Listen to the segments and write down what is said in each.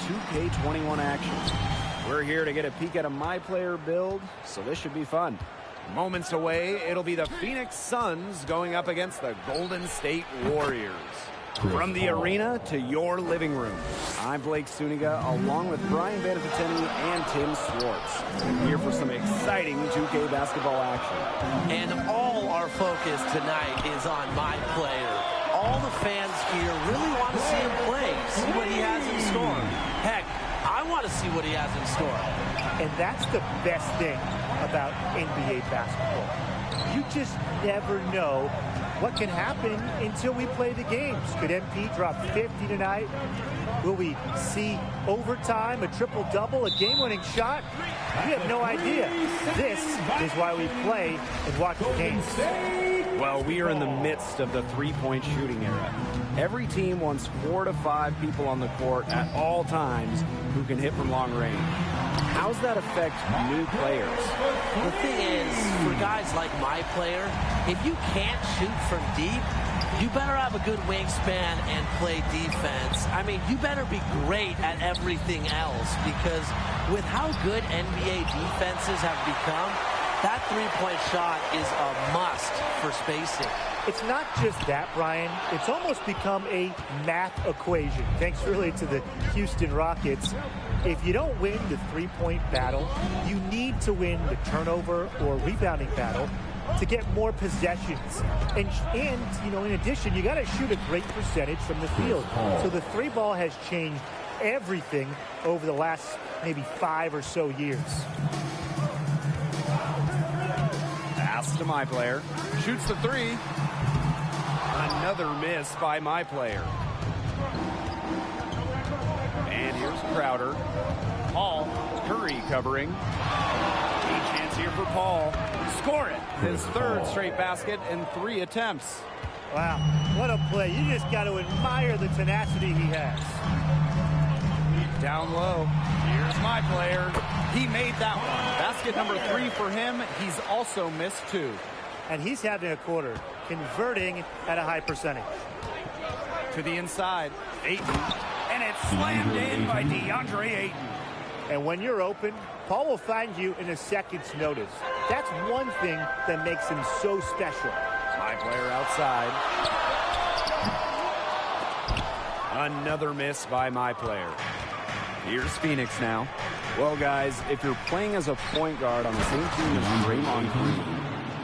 2K21 action. We're here to get a peek at a My Player build, so this should be fun. Moments away, it'll be the Phoenix Suns going up against the Golden State Warriors. From the arena to your living room, I'm Blake Suniga, along with Brian Banafitini and Tim Swartz. Here for some exciting 2K basketball action. And all our focus tonight is on My Player. All the fans here really want to see him play, see what he has in store. Heck, I want to see what he has in store. And that's the best thing about NBA basketball. You just never know what can happen until we play the games. Could MP drop 50 tonight? Will we see overtime, a triple-double, a game-winning shot? We have no idea. This is why we play and watch the games. Well, we are in the midst of the three-point shooting era. Every team wants 4 to 5 people on the court at all times who can hit from long range. How's that affect new players? The thing is, for guys like My Player, if you can't shoot from deep, you better have a good wingspan and play defense. I mean, you better be great at everything else, because with how good NBA defenses have become, that three-point shot is a must for spacing. It's not just that, Brian. It's almost become a math equation, thanks really to the Houston Rockets. If you don't win the three-point battle, you need to win the turnover or rebounding battle to get more possessions. And you know, in addition, you got to shoot a great percentage from the field. So the three ball has changed everything over the last maybe 5 or so years. Pass to My Player. Shoots the three. Another miss by My Player. And here's Crowder. Paul, Curry covering. A chance here for Paul. Score it. His third straight basket in 3 attempts. Wow, what a play. You just got to admire the tenacity he has. Down low. Here's My Player. He made that one. Basket number 3 for him. He's also missed 2. And he's having a quarter, converting at a high percentage. To the inside. Ayton. And it's slammed in by DeAndre Ayton. And when you're open, Paul will find you in a second's notice. That's one thing that makes him so special. My Player outside. Another miss by My Player. Here's Phoenix now. Well, guys, if you're playing as a point guard on the same team as Draymond Green,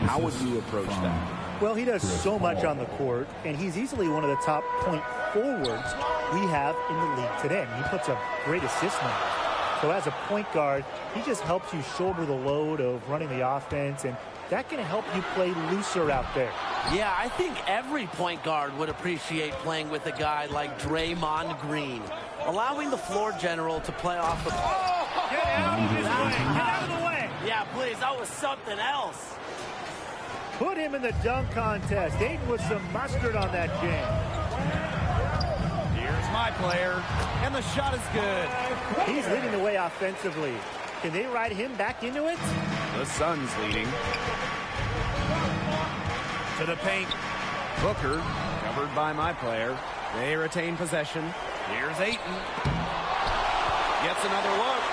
how would you approach that? Well, he does so much on the court, and he's easily one of the top point forwards we have in the league today. He puts up great assist numbers. So as a point guard, he just helps you shoulder the load of running the offense, and that can help you play looser out there. Yeah, I think every point guard would appreciate playing with a guy like Draymond Green, allowing the floor general to play off the ball. Oh, get out of his way! Get out of the way! Yeah, please, that was something else. Put him in the dunk contest. Ayton with some mustard on that jam. Here's My Player, and the shot is good. He's leading the way offensively. Can they ride him back into it? The Suns leading. To the paint. Booker, covered by My Player. They retain possession. Here's Ayton. Gets another look.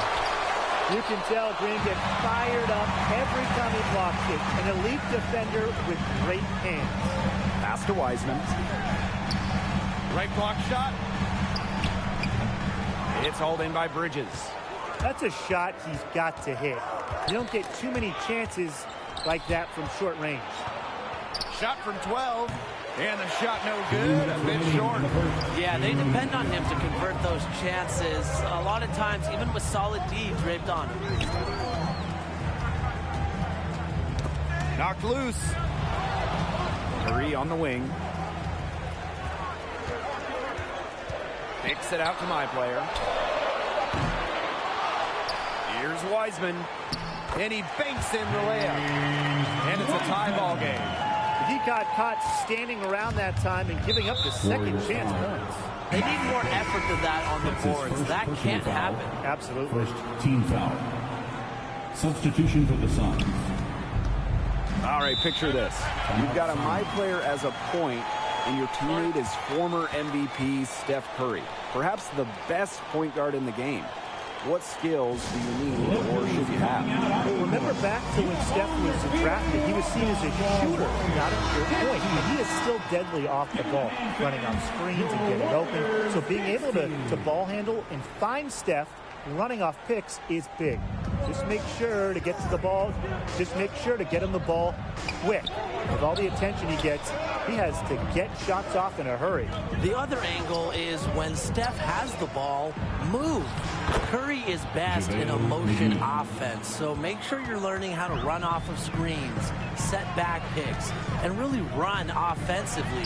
You can tell Green gets fired up every time he blocks it. An elite defender with great hands. Pass to Wiseman. Right block shot. It's hauled in by Bridges. That's a shot he's got to hit. You don't get too many chances like that from short range. Shot from 12. And the shot no good, a bit short. Yeah, they depend on him to convert those chances. A lot of times, even with solid D draped on him. Knocked loose. Curry on the wing. Kicks it out to My Player. Here's Wiseman. And he banks in the layup. And it's a tie ball game. He got caught standing around that time and giving up the second chance points. They need more effort than that on the boards. That can't happen. Absolutely. First team foul. Substitution for the Suns. All right, picture this. You've got a My Player as a point, and your teammate is former MVP Steph Curry, perhaps the best point guard in the game. What skills do you need or should you have? Well, remember back to when Steph was drafted, he was seen as a shooter, not a pure point. And he is still deadly off the ball, running off screens and getting open. So being able to ball handle and find Steph running off picks is big. Just make sure to get to the ball. Just make sure to get him the ball quick. With all the attention he gets, he has to get shots off in a hurry. The other angle is when Steph has the ball, move. Curry is best in a motion offense, so make sure you're learning how to run off of screens, set back picks, and really run offensively.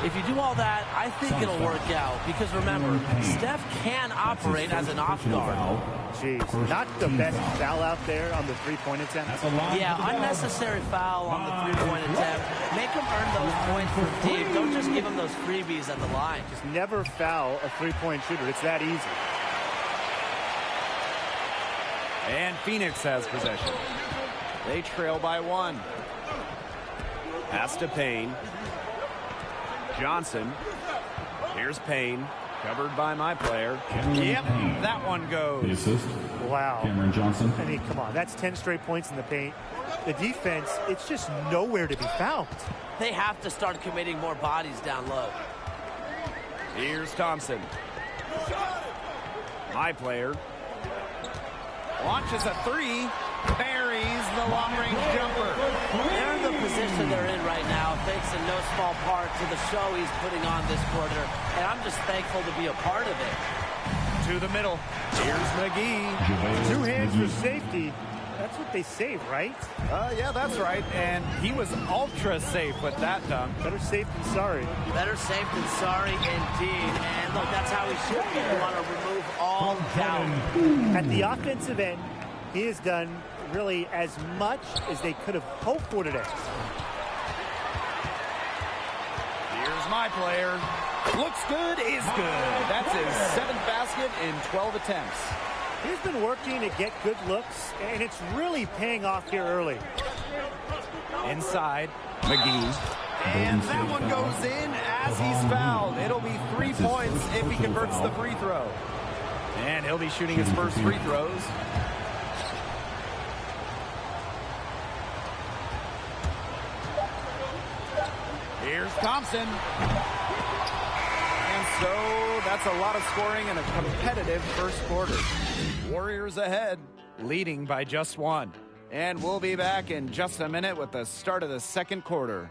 If you do all that, I think it'll work out, because remember, Steph can operate as an off guard. Jeez, not the best foul out there on the three-point attempt. Yeah, unnecessary foul on the three-point attempt. Make him earn those points from deep. Don't just give him those freebies at the line. Just never foul a three-point shooter. It's that easy. And Phoenix has possession. They trail by 1. Pass to Payne. Johnson. Here's Payne. Covered by my player. Yep, that one goes. The assist. Wow. Cameron Johnson. I mean, come on. That's 10 straight points in the paint. The defense, it's just nowhere to be found. They have to start committing more bodies down low. Here's Thompson. My player. Launches a 3. Buries the long-range jumper. They're in the position they're in right now, thanks in no small part to the show he's putting on this quarter. And I'm just thankful to be a part of it. To the middle. Here's McGee. 2 hands for safety. That's what they say, right? Yeah, that's right. And he was ultra safe with that dunk. Better safe than sorry. Better safe than sorry, indeed. And look, that's how he should be. You want to remove all doubt. At the offensive end, he has done really as much as they could have hoped for today. Here's my player. Looks good, is good. That's his 7th basket in 12 attempts. He's been working to get good looks, and it's really paying off here early. Inside, McGee. And that one goes in as he's fouled. It'll be 3 points if he converts the free throw. And he'll be shooting his first free throws. Here's Thompson. And so that's a lot of scoring in a competitive first quarter. Warriors ahead, leading by just 1. And we'll be back in just a minute with the start of the second quarter.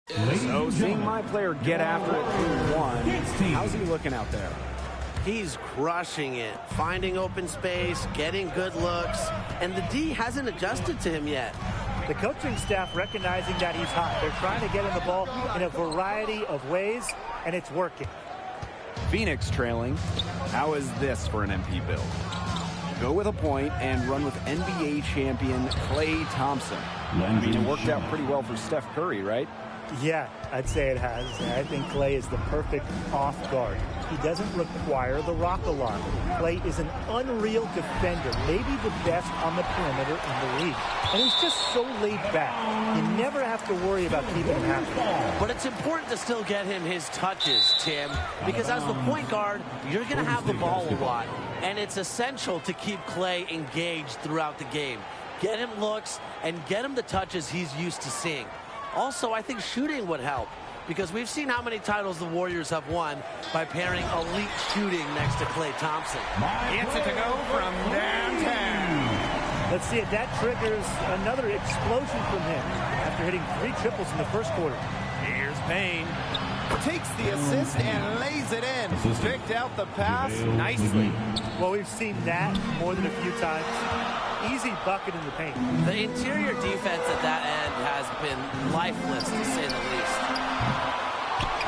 So seeing my player get after it through 1, how's he looking out there? He's crushing it, finding open space, getting good looks, and the D hasn't adjusted to him yet. The coaching staff recognizing that he's hot. They're trying to get him the ball in a variety of ways, and it's working. Phoenix trailing. How is this for an MP build? Go with a point and run with NBA champion Klay Thompson. I mean, it worked out pretty well for Steph Curry, right? Yeah, I'd say it has. I think Klay is the perfect off guard. He doesn't require the rock alarm. Klay is an unreal defender, maybe the best on the perimeter in the league. And he's just so laid back. You never have to worry about keeping him happy. But it's important to still get him his touches, Tim, because as the point guard, you're going to have the ball a lot. And it's essential to keep Klay engaged throughout the game. Get him looks and get him the touches he's used to seeing. Also, I think shooting would help, because we've seen how many titles the Warriors have won by pairing elite shooting next to Klay Thompson. Gets it to go from downtown. Let's see it. That triggers another explosion from him after hitting 3 triples in the first quarter. Here's Payne. Takes the assist and lays it in. Picked out the pass nicely. Well, we've seen that more than a few times. Easy bucket in the paint. The interior defense at that end has been lifeless, to say the least.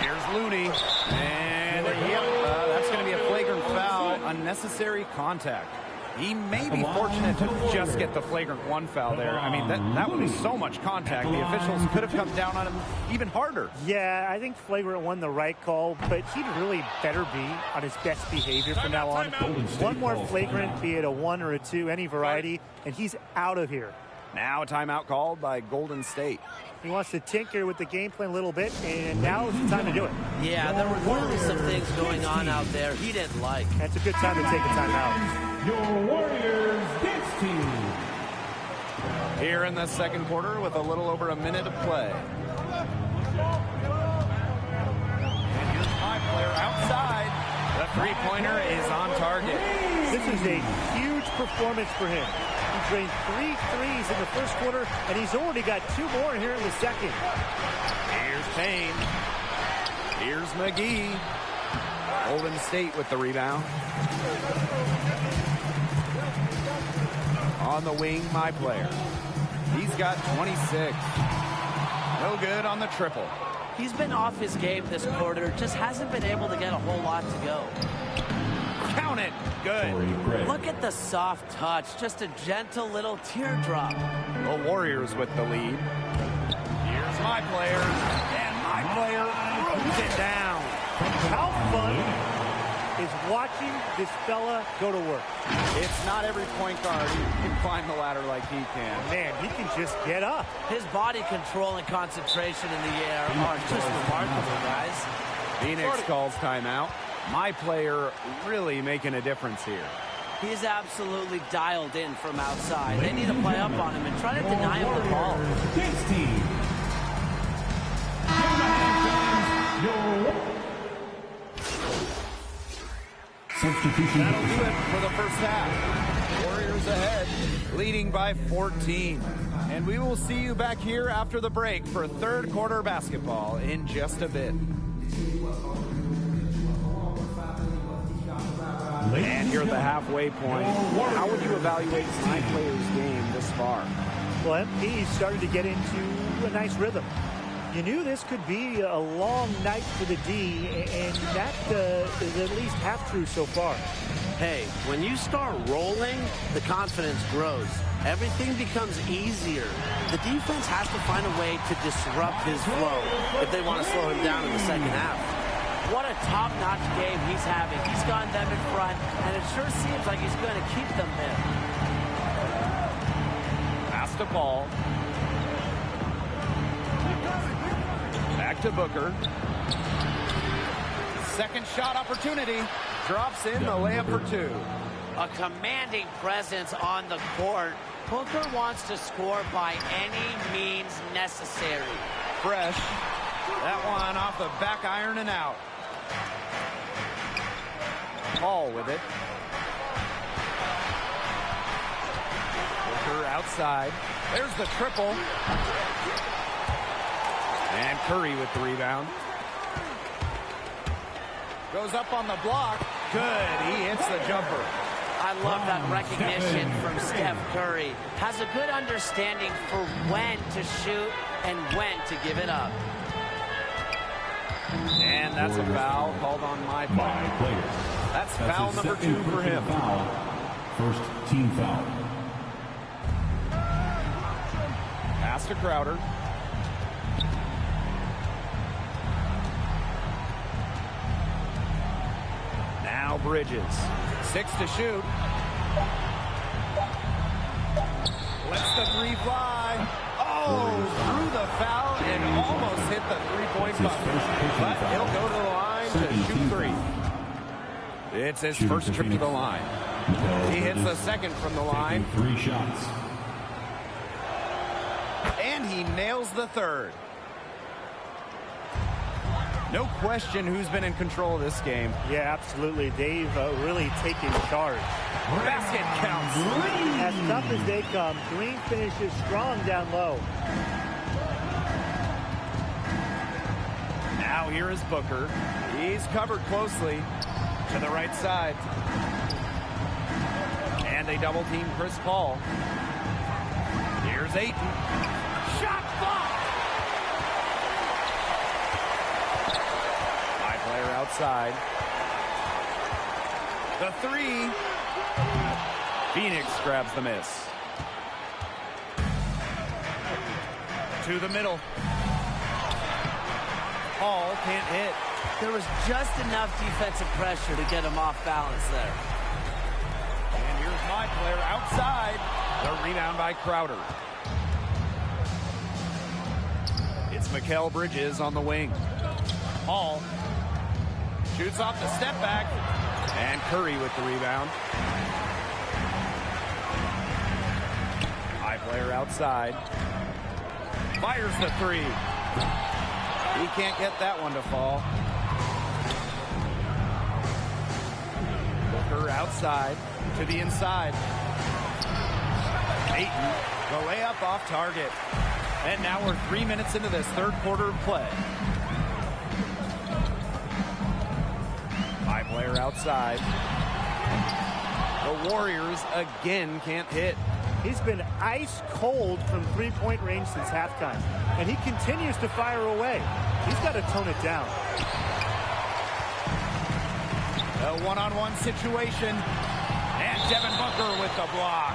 Here's Looney. And that's going to be a flagrant foul. Unnecessary contact. He may be fortunate to just get the flagrant 1 foul there. I mean, that was so much contact. The officials could have come down on him even harder. Yeah, I think flagrant 1 the right call, but he'd really better be on his best behavior from now on. One more flagrant, be it a 1 or a 2, any variety, and he's out of here. Now a timeout called by Golden State. He wants to tinker with the game plan a little bit, and now is the time to do it. Yeah, there were clearly some things going on out there he didn't like. That's a good time to take a timeout. Your Warriors dance team. Here in the second quarter with a little over a minute of play. And here's my player outside. The three-pointer is on target. This is a huge performance for him. He drained 3 threes in the first quarter, and he's already got 2 more here in the second. Here's Payne. Here's McGee. Golden State with the rebound. On the wing, my player. He's got 26. No good on the triple. He's been off his game this quarter, just hasn't been able to get a whole lot to go. Count it. Good. Look at the soft touch, just a gentle little teardrop. The Warriors with the lead. Here's my player, and my player throws it down. How fun is watching this fella go to work? It's not every point guard who can climb the ladder like he can. Man, he can just get up. His body control and concentration in the air are just remarkable, guys. Phoenix calls timeout. My player really making a difference here. He's absolutely dialed in from outside. They need to play up on him and try to deny him the ball. Dance team. Substitution. That'll do it for the first half. Warriors ahead, leading by 14. And we will see you back here after the break for third quarter basketball in just a bit. And you're at the halfway point. How would you evaluate my player's game this far? Well, MP started to get into a nice rhythm. You knew this could be a long night for the D, and that is at least half true so far. Hey, when you start rolling, the confidence grows. Everything becomes easier. The defense has to find a way to disrupt his flow if they want to slow him down in the second half. What a top-notch game he's having. He's gotten them in front, and it sure seems like he's going to keep them there. Pass to Paul. Back to Booker. Second shot opportunity. Drops in the layup for 2. A commanding presence on the court. Booker wants to score by any means necessary. Fresh. That one off the back iron and out. Paul with it. Booker outside. There's the triple. And Curry with the rebound. Goes up on the block. Good. He hits the jumper. I love that recognition from Steph Curry. Has a good understanding for when to shoot and when to give it up. And that's a foul called on my player. That's foul number 2 for him. First team foul. Pass to Crowder. Now Bridges. 6 to shoot. Lets the 3 fly. Oh, threw the foul and almost hit the 3-point button. But he'll go to the line to shoot 3. It's his first trip to the line. He hits the second from the line. 3 shots. And he nails the third. No question who's been in control of this game. Yeah, absolutely. They've really taken charge. Basket counts. As tough as they come, Green finishes strong down low. Now here is Booker. He's covered closely to the right side. And they double team Chris Paul. Here's Ayton. Shot blocked. High player outside. The 3. Phoenix grabs the miss. To the middle. Paul can't hit. There was just enough defensive pressure to get him off balance there. And here's my player outside. The rebound by Crowder. Mikal Bridges on the wing. Hall shoots off the step back. And Curry with the rebound. High player outside. Fires the three. He can't get that one to fall. Booker outside to the inside. Ayton, the layup off target. And now we're 3 minutes into this third quarter of play. High player outside. The Warriors again can't hit. He's been ice cold from three-point range since halftime, and he continues to fire away. He's got to tone it down. A one-on-one situation, and Devin Booker with the block.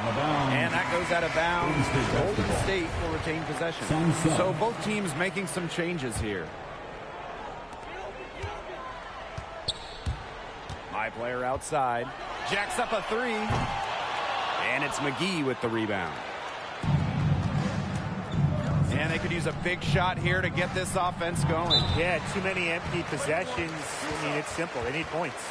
And that goes out of bounds. Golden State will retain possession. So both teams making some changes here. High player outside. Jacks up a three. And it's McGee with the rebound. And they could use a big shot here to get this offense going. Yeah, too many empty possessions. I mean, it's simple. They need points.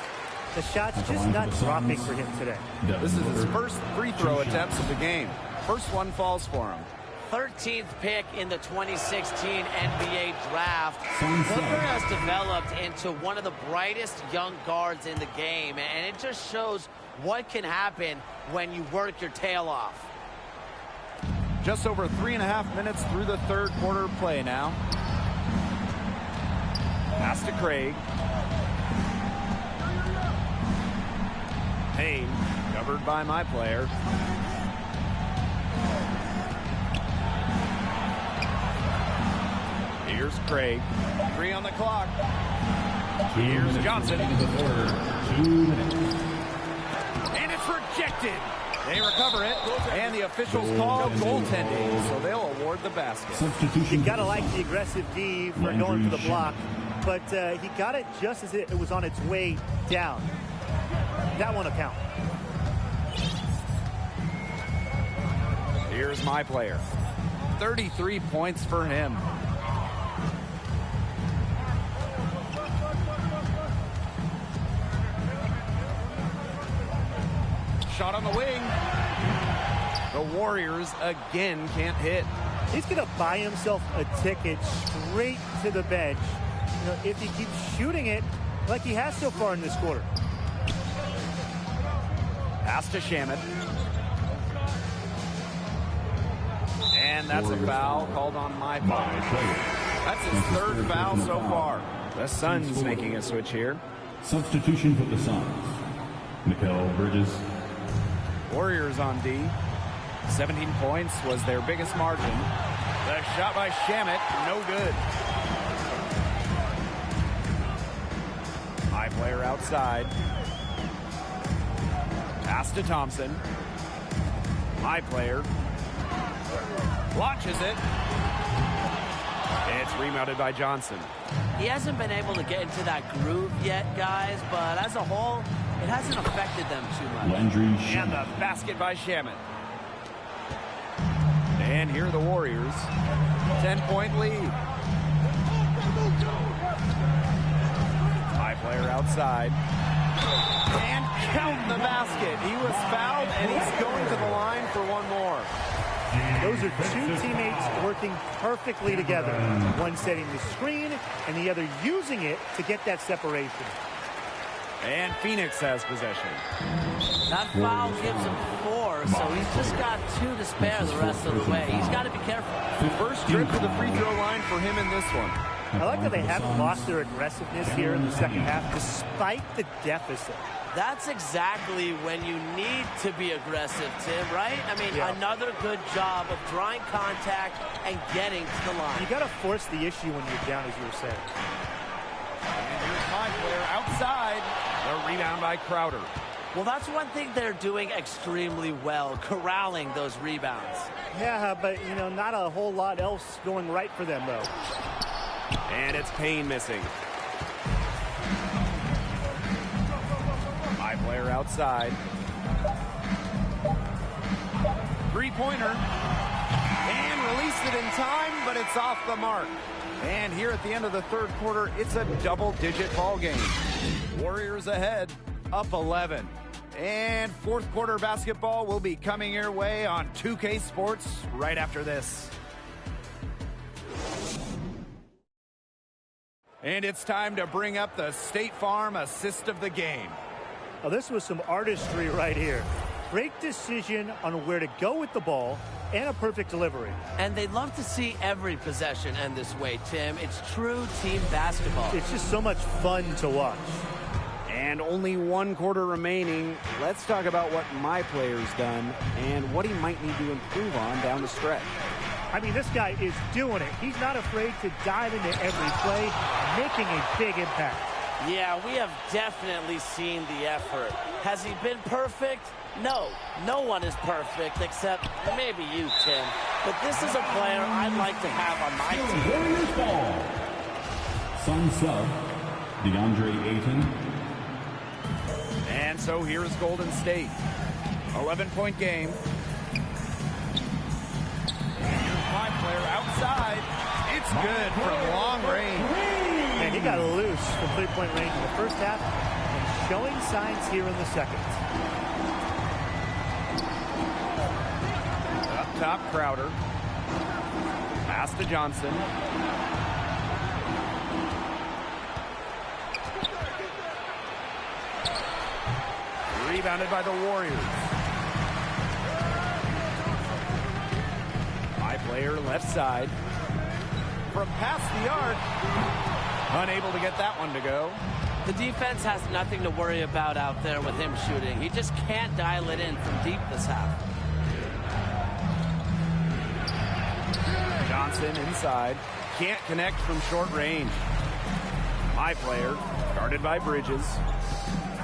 The shot's just not dropping for him today. This is his first free throw attempts of the game. First one falls for him. 13th pick in the 2016 NBA draft. Booker has developed into one of the brightest young guards in the game, and it just shows what can happen when you work your tail off. Just over 3.5 minutes through the third quarter of play now. Pass to Craig. Payne, covered by my player. Here's Craig. 3 on the clock. Here's Johnson. 2 minutes. And it's rejected. They recover it, and the officials call goaltending, so they'll award the basket. Substitution. You got to like the aggressive D for going for the block, but he got it just as it was on its way down. That won't count. Here's my player. 33 points for him. Shot on the wing. The Warriors again can't hit. He's going to buy himself a ticket straight to the bench, you know, if he keeps shooting it like he has so far in this quarter. Pass to Shamet. And that's a foul called on my player. That's his third foul so far. The Suns making a switch here. Substitution for the Suns. Mikal Bridges. Warriors on D. 17 points was their biggest margin. The shot by Shamet, no good. High player outside. Pass to Thompson. High player. Launches it. It's rebounded by Johnson. He hasn't been able to get into that groove yet, guys, but as a whole, it hasn't affected them too much. Landry And the basket by Shamet. And here are the Warriors. 10-point lead. High player outside. And count the basket. He was fouled, and he's going to the line for one more. Those are two teammates working perfectly together. One setting the screen and the other using it to get that separation. And Phoenix has possession. That foul gives him 4, so he's just got 2 to spare the rest of the way. He's got to be careful. First trip to the free throw line for him in this one. I like that they haven't lost their aggressiveness here in the second half despite the deficit. That's exactly when you need to be aggressive, Tim, right? I mean, another good job of drawing contact and getting to the line. You got to force the issue when you're down, as you were saying. And here's my player outside. The rebound by Crowder. Well, that's one thing they're doing extremely well, corralling those rebounds. Yeah, but, you know, not a whole lot else going right for them, though. And it's Payne missing. High player outside. Three-pointer. And released it in time, but it's off the mark. And here at the end of the third quarter, it's a double-digit ball game. Warriors ahead, up 11. And fourth quarter basketball will be coming your way on 2K Sports right after this. And it's time to bring up the State Farm assist of the game. Oh, this was some artistry right here. Great decision on where to go with the ball and a perfect delivery. And they'd love to see every possession end this way, Tim. It's true team basketball. It's just so much fun to watch. And only one quarter remaining. Let's talk about what my player's done and what he might need to improve on down the stretch. I mean, this guy is doing it. He's not afraid to dive into every play, making a big impact. Yeah, we have definitely seen the effort. Has he been perfect? No. No one is perfect except maybe you, Tim. But this is a player I'd like to have on my team. Warriors ball. Sun sub, DeAndre Ayton. And so here's Golden State. 11-point game. Here's my player outside. It's good from long range. And he got loose from three-point range in the first half and showing signs here in the second. Up top, Crowder. Pass to Johnson. Rebounded by the Warriors. My player left side. From past the arc. Unable to get that one to go. The defense has nothing to worry about out there with him shooting. He just can't dial it in from deep this half. Johnson inside. Can't connect from short range. My player, guarded by Bridges.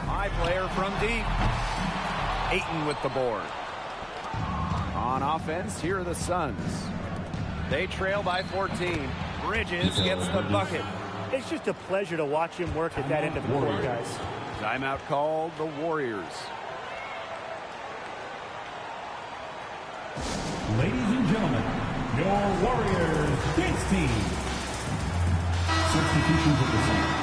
My player from deep. Ayton with the board. On offense, here are the Suns. They trail by 14. Bridges gets the bucket. It's just a pleasure to watch him work at that end of the court, guys. Timeout called the Warriors. Ladies and gentlemen, your Warriors dance team. Substitutions of the Suns.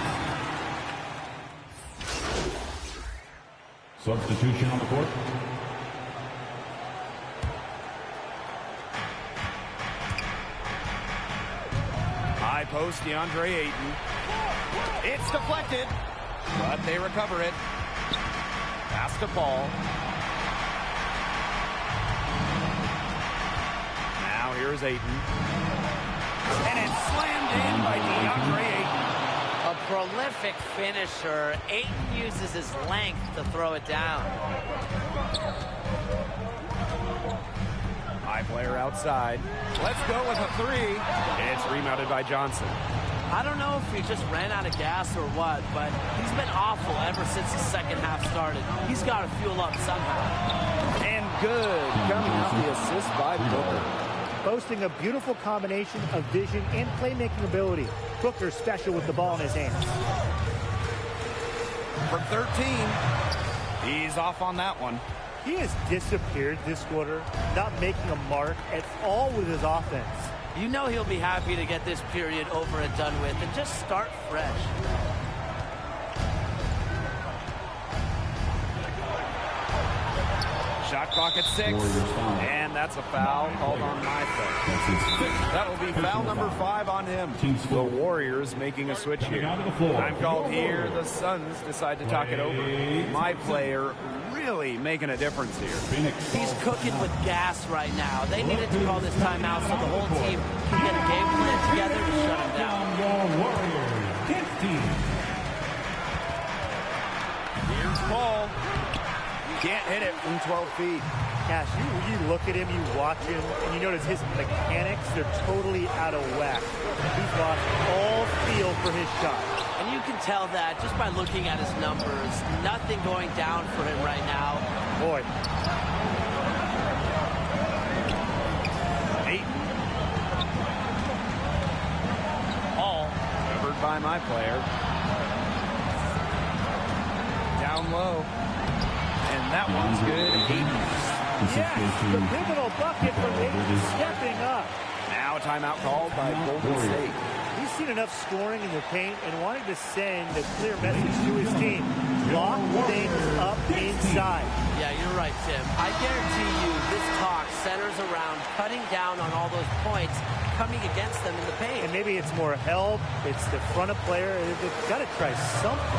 Substitution on the court. High post, DeAndre Ayton. It's deflected, but they recover it. Pass to Paul. Now here's Ayton. And it's slammed in by DeAndre Ayton. A prolific finisher. Ayton uses his length to throw it down. High player outside. Let's go with a three. It's rebounded by Johnson. I don't know if he just ran out of gas or what, but he's been awful ever since the second half started. He's got to fuel up somehow. And good. Coming off the assist by Booker. Boasting a beautiful combination of vision and playmaking ability. Booker's special with the ball in his hands. From 13, he's off on that one. He has disappeared this quarter, not making a mark at all with his offense. You know he'll be happy to get this period over and done with and just start fresh. Shot clock at 6, and that's a foul called on my player. That will be foul number 5 on him. The Warriors making a switch here. Time called here. The Suns decide to talk it over. My player really making a difference here. He's cooking with gas right now. They needed to call this timeout so the whole team can get a game plan together to shut him down. Your Warriors dance team. Here's Paul. Can't hit it from 12 feet. Cash, you look at him, you watch him, and you notice his mechanics, they're totally out of whack. He's lost all feel for his shot. And you can tell that just by looking at his numbers. Nothing going down for him right now. Boy. Ayton. Paul. Covered by my player. Down low. And that one's good. Yes, the pivotal bucket from Ayton stepping up. Now a timeout called by Golden State. He's seen enough scoring in the paint and wanting to send a clear message to his team. Lock things up inside. Yeah, you're right, Tim. I guarantee you this talk centers around cutting down on all those points coming against them in the paint. And maybe it's more help. It's the front of player. They've got to try something.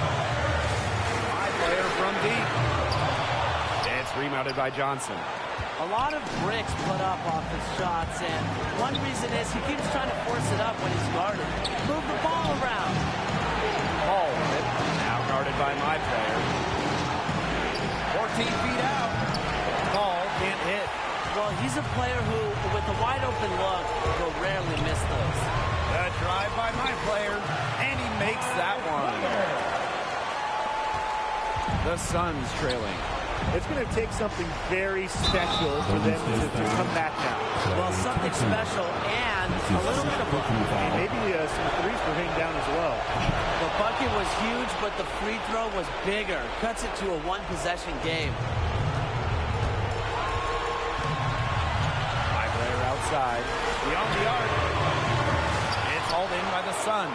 My player from deep. It's rebounded by Johnson. A lot of bricks put up off his shots, and one reason is he keeps trying to force it up when he's guarded. Move the ball around. Paul with it. Now guarded by my player. 14 feet out. Paul can't hit. Well, he's a player who, with a wide open look, will rarely miss those. The drive by my player, and he makes that one. The Suns trailing. It's going to take something very special for them to come back now. Well, something special and a little bit of luck. And maybe some threes for him down as well. The bucket was huge, but the free throw was bigger. Cuts it to a one-possession game. My player outside. Beyond the arc. It's hauled in by the Suns.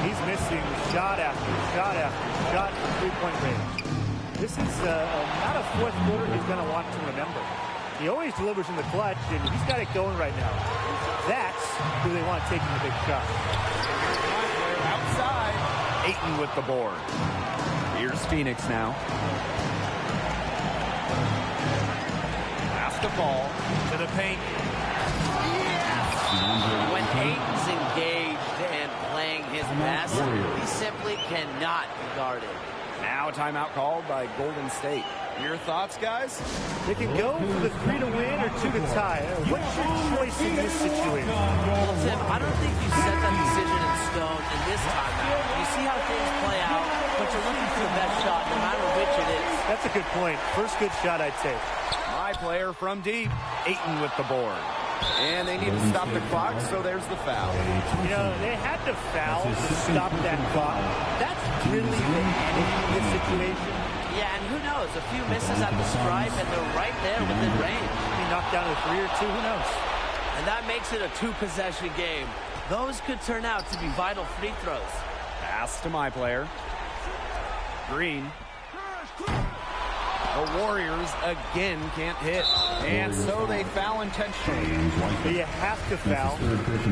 He's missing shot after shot after shot from three-point range. This is not a fourth quarter he's going to want to remember. He always delivers in the clutch, and he's got it going right now. That's who they want taking the big shot. My player outside. Ayton with the board. Here's Phoenix now. Pass the ball to the paint. Yes! When Ayton's engaged and playing his best, he simply cannot be guarded. Now a timeout called by Golden State. Your thoughts, guys? They can go for the 3 to win or 2 to tie. What's your choice in this situation? Well, Tim, I don't think you set that decision in stone in this timeout. You see how things play out, but you're looking for the best shot no matter which it is. That's a good point. First good shot I'd take. My player from deep. Ayton with the board. And they need to stop the clock, so there's the foul. You know, they had to foul to stop that clock. That's really the end of this situation. Yeah, and who knows? A few misses at the stripe, and they're right there within range. He knocked down a 3 or 2, who knows? And that makes it a two-possession game. Those could turn out to be vital free throws. Pass to my player. Green. The Warriors again can't hit, and so they foul intentionally. But you have to foul,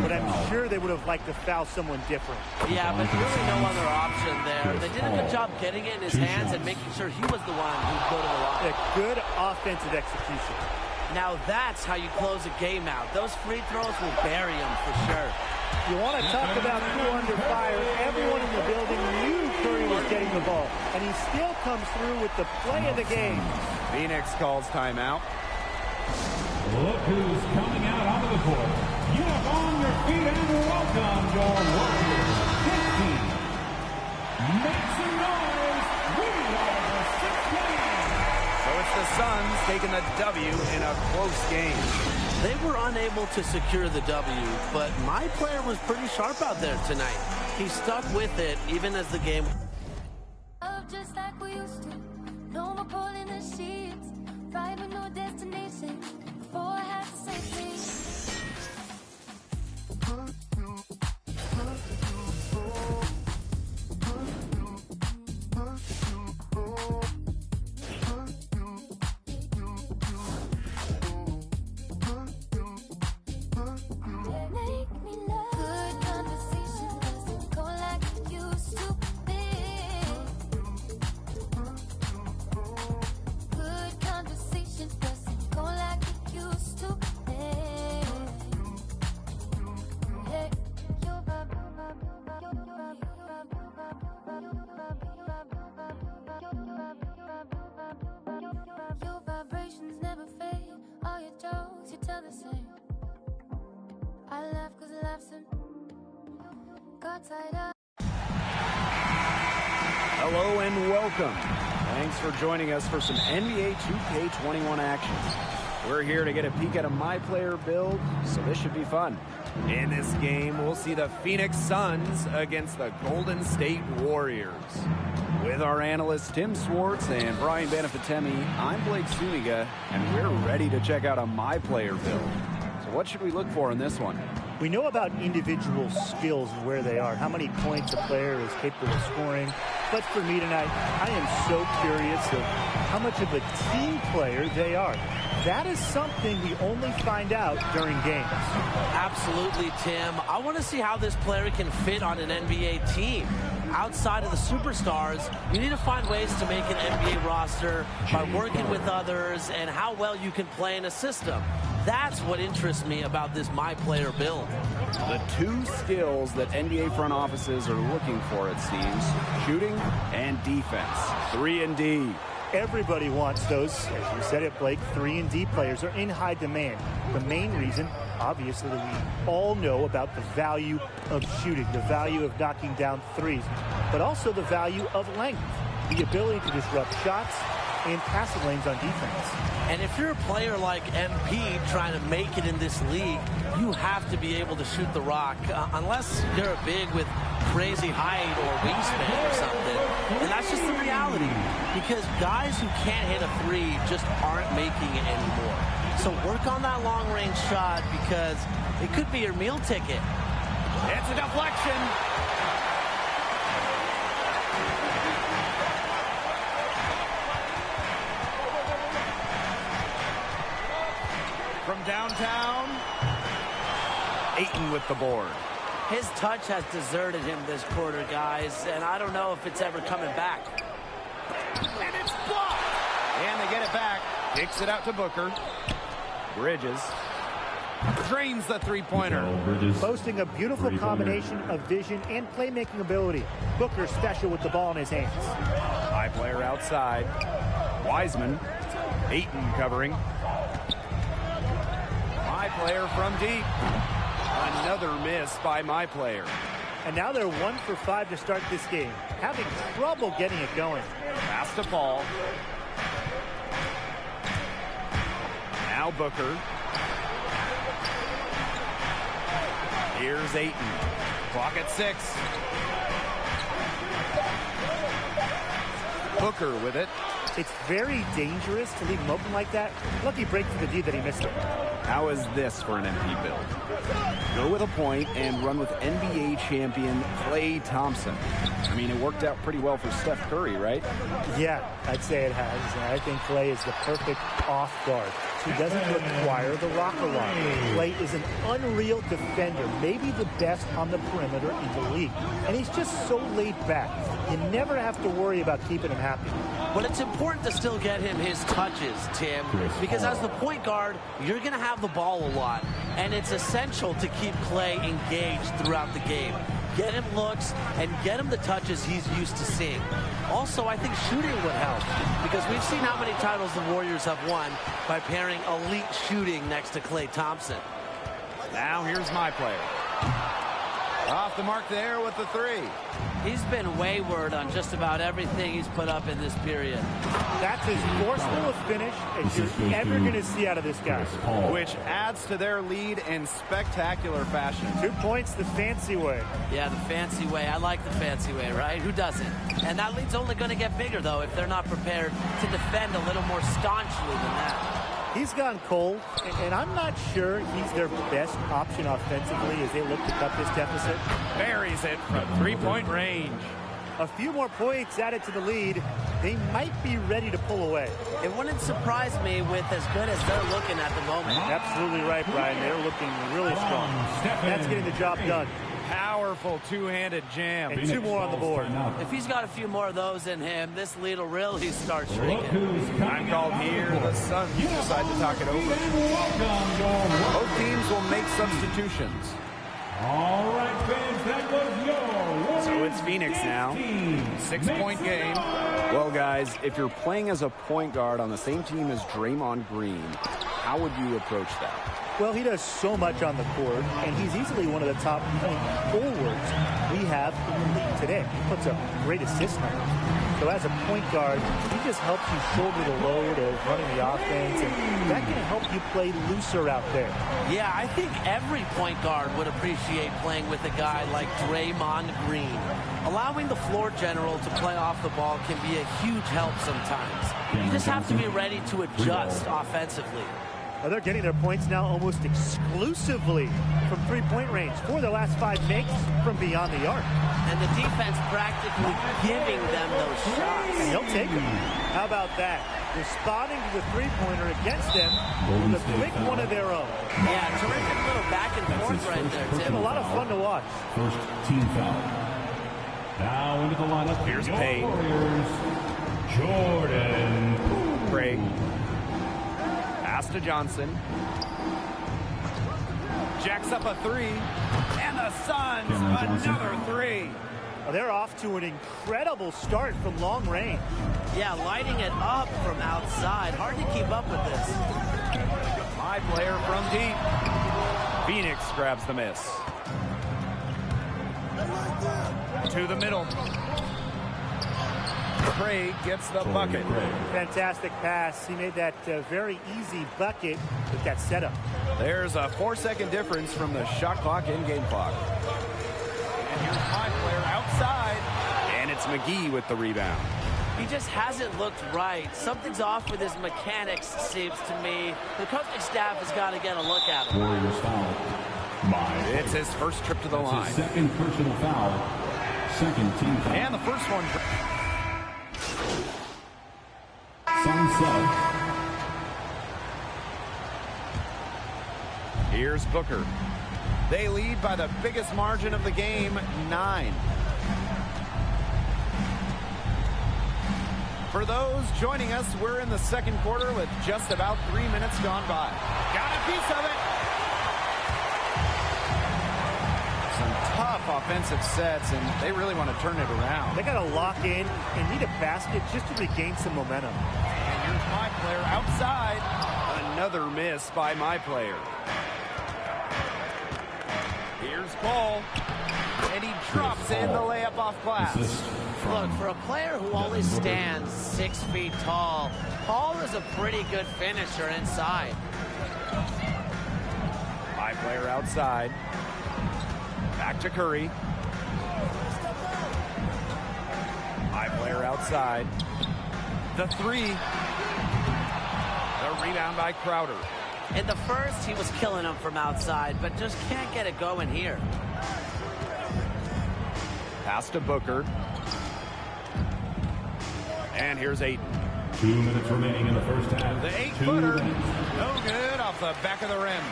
but I'm sure they would have liked to foul someone different. Yeah, but really no other option there. They did a good job getting it in his hands and making sure he was the one who'd go to the line. A good offensive execution. Now that's how you close a game out. Those free throws will bury him for sure. You want to talk about who under fire. Everyone in the building knew Curry was getting the ball, and he still comes through with the play of the game. Phoenix calls timeout. Look who's coming out onto the court. Get up on your feet and welcome your Warriors. 15. Make some noise. We are the 6th game. So it's the Suns taking the W in a close game. They were unable to secure the W, but my player was pretty sharp out there tonight. He stuck with it even as the game... Just like we used to. No more pulling the sheets. Ride with no destination. Before I have to say please. Make me love. Good conversation doesn't go like it used to be. Good conversation doesn't go like it used to be. Hey, your vibrations never fade. All your jokes, you tell the same. I laugh cause laughs and got tied up. Hello and welcome. Thanks for joining us for some NBA 2K21 action. We're here to get a peek at a My Player build, so this should be fun. In this game, we'll see the Phoenix Suns against the Golden State Warriors. With our analysts Tim Swartz and Brian Benefatemi, I'm Blake Suniga, and we're ready to check out a My Player build. So what should we look for in this one? We know about individual skills and where they are, how many points a player is capable of scoring. But for me tonight, I am so curious of how much of a team player they are. That is something we only find out during games. Absolutely, Tim. I want to see how this player can fit on an NBA team. Outside of the superstars, you need to find ways to make an NBA roster by working with others and how well you can play in a system. That's what interests me about this My Player build. The two skills that NBA front offices are looking for, it seems, shooting and defense. 3 and D. Everybody wants those. As you said it, Blake, 3 and D players are in high demand. The main reason, obviously, that we all know about the value of shooting, the value of knocking down threes, but also the value of length, the ability to disrupt shots and passing lanes on defense. And if you're a player like MP trying to make it in this league, you have to be able to shoot the rock, unless you're a big with crazy height or wingspan or something. And that's just the reality, because guys who can't hit a three just aren't making it anymore. So work on that long-range shot, because it could be your meal ticket. It's a deflection. From downtown, Ayton with the board. His touch has deserted him this quarter, guys, and I don't know if it's ever coming back. And it's blocked. And they get it back. Kicks it out to Booker. Bridges drains the three-pointer. Boasting a beautiful combination of vision and playmaking ability. Booker special with the ball in his hands. High player outside. Wiseman. Ayton covering. My player from deep. Another miss by my player. And now they're 1 for 5 to start this game. Having trouble getting it going. Pass to Paul. Now Booker. Here's Ayton. Clock at 6. Booker with it. It's very dangerous to leave him open like that. Lucky break for the D that he missed it. How is this for an MP build? Go with a point and run with NBA champion Klay Thompson. I mean, it worked out pretty well for Steph Curry, right? Yeah, I'd say it has. And I think Klay is the perfect off guard. He doesn't require the rock a lot. Klay is an unreal defender, maybe the best on the perimeter in the league. And he's just so laid back. You never have to worry about keeping him happy. But it's important to still get him his touches, Tim, because as the point guard, you're going to have the ball a lot. And it's essential to keep Klay engaged throughout the game. Get him looks and get him the touches he's used to seeing. Also, I think shooting would help, because we've seen how many titles the Warriors have won by pairing elite shooting next to Klay Thompson. Now here's my player. Off the mark there with the 3. He's been wayward on just about everything he's put up in this period. That's as forceful a finish as you're ever going to see out of this guy. Which adds to their lead in spectacular fashion. 2 points the fancy way. Yeah, the fancy way. I like the fancy way, right? Who doesn't? And that lead's only going to get bigger, though, if they're not prepared to defend a little more staunchly than that. He's gone cold, and I'm not sure he's their best option offensively as they look to cut this deficit. Buries it from three-point range. A few more points added to the lead. They might be ready to pull away. It wouldn't surprise me with as good as they're looking at the moment. Absolutely right, Brian. They're looking really strong. That's getting the job done. Powerful two-handed jam. And 2 more on the board. If he's got a few more of those in him, this lead will really start shrinking. I'm called here. The Suns decide to talk it over. Both teams will make substitutions. All right, fans, that was your So it's Phoenix now. 6-point game. Well, guys, if you're playing as a point guard on the same team as Draymond Green, how would you approach that? Well, he does so much on the court, and he's easily one of the top point forwards we have in the league today. He puts up great assist numbers. So as a point guard, he just helps you shoulder the load of running the offense, and that can help you play looser out there. Yeah, I think every point guard would appreciate playing with a guy like Draymond Green. Allowing the floor general to play off the ball can be a huge help sometimes. You just have to be ready to adjust offensively. Well, they're getting their points now almost exclusively from three-point range. 4 of their last 5 makes from beyond the arc. And the defense practically giving them those shots. And he'll take them. How about that? Responding to the three-pointer against them with a quick one of their own. Yeah, terrific little back and forth right there, It's Tim. been a lot of fun to watch. First team foul. Now into the lineup. Here's your Payne. Warriors, Jordan. Craig. Pass to Johnson. Jacks up a 3. And the Suns, another 3. Well, they're off to an incredible start from long range. Yeah, lighting it up from outside. Hard to keep up with this. My player from deep. Phoenix grabs the miss. To the middle. Craig gets the bucket. Fantastic pass. He made that very easy bucket with that setup. There's a 4-second difference from the shot clock and game clock. And here's my player outside. And it's McGee with the rebound. He just hasn't looked right. Something's off with his mechanics, seems to me. The coaching staff has got to get a look at him. Warriors foul. It's his first trip to the line. His second personal foul. Second team foul. And the first one. Sunset. Here's Booker. They lead by the biggest margin of the game, 9. For those joining us, we're in the second quarter with just about 3 minutes gone by. Got a piece of it. Some tough offensive sets, and they really want to turn it around. They got to lock in and need a basket just to regain some momentum. And here's my player outside. Another miss by my player. Here's Paul. And he drops in the layup off glass. Look, for a player who only stands 6 feet tall, Paul is a pretty good finisher inside. My player outside. Back to Curry. My player outside. The 3. The rebound by Crowder. In the first, he was killing them from outside, but just can't get it going here. Pass to Booker. And here's 8. 2 minutes remaining in the first half. The 2 8-footer. minutes. No good off the back of the rim.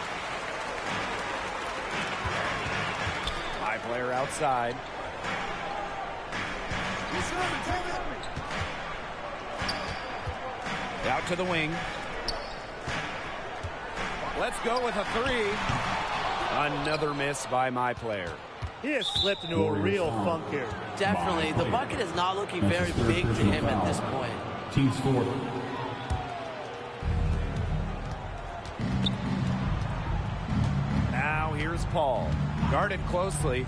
My player outside. Out to the wing. Let's go with a 3. Another miss by my player. He has slipped into a real funk here. Definitely. The bucket is not looking very big to him at this point. Team score. Now here's Paul. Guarded closely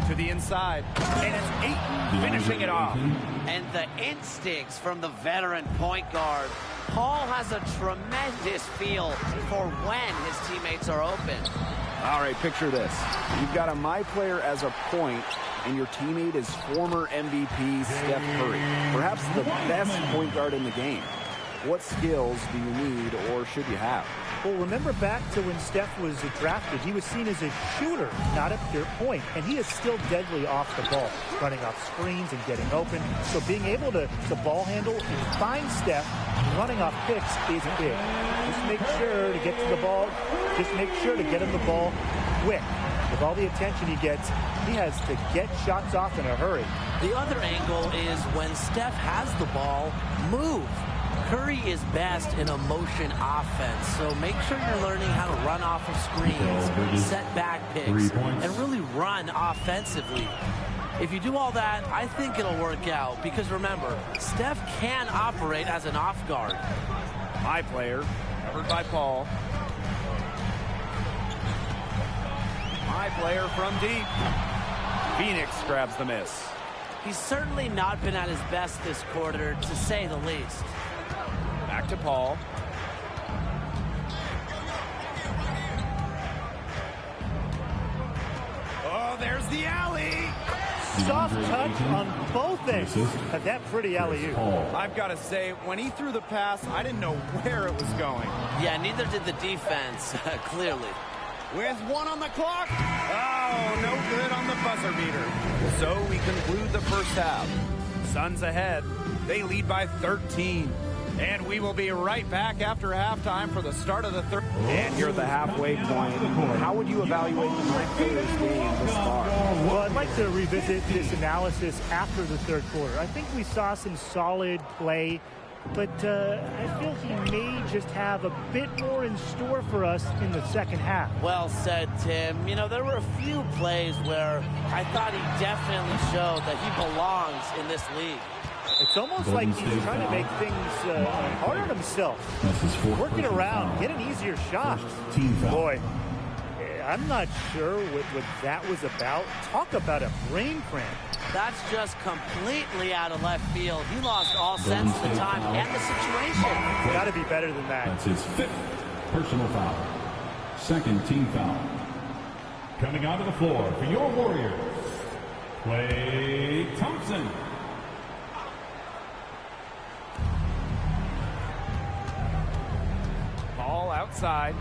to the inside. And it's Ayton finishing it off. And the instincts from the veteran point guard. Paul has a tremendous feel for when his teammates are open. All right, picture this. You've got a my player as a point, and your teammate is former MVP Steph Curry, perhaps the best point guard in the game. What skills do you need or should you have? Well, remember back to when Steph was drafted, he was seen as a shooter, not a pure point, and he is still deadly off the ball, running off screens and getting open. So being able to ball handle and find Steph running off picks is big. Just make sure to get to the ball. Just make sure to get him the ball quick. With all the attention he gets, he has to get shots off in a hurry. The other angle is when Steph has the ball, move. Curry is best in a motion offense, so make sure you're learning how to run off of screens, set back picks, and really run offensively. If you do all that, I think it'll work out, because remember, Steph can operate as an off guard. My player, covered by Paul. My player from deep. Phoenix grabs the miss. He's certainly not been at his best this quarter, to say the least. Back to Paul. Oh, there's the alley. soft touch on both ends of that pretty alley-oop. I've got to say, when he threw the pass, I didn't know where it was going. Yeah, neither did the defense, clearly. With 1 on the clock. Oh, no good on the buzzer beater. So we conclude the first half. Suns ahead. They lead by 13. And we will be right back after halftime for the start of the third. And you're at the halfway point. How would you evaluate this game thus far? Well, I'd like to revisit this analysis after the third quarter. I think we saw some solid play, but I feel he may just have a bit more in store for us in the second half. Well said, Tim. You know, there were a few plays where I thought he definitely showed that he belongs in this league. It's almost like he's trying to make things hard on himself. Working around, get an easier shot. Boy, I'm not sure what that was about. Talk about a brain cramp. That's just completely out of left field. He lost all sense of the time and the situation. Got to be better than that. That's his 5th personal foul. 2nd team foul. Coming onto the floor for your Warriors, Klay Thompson. Ball outside.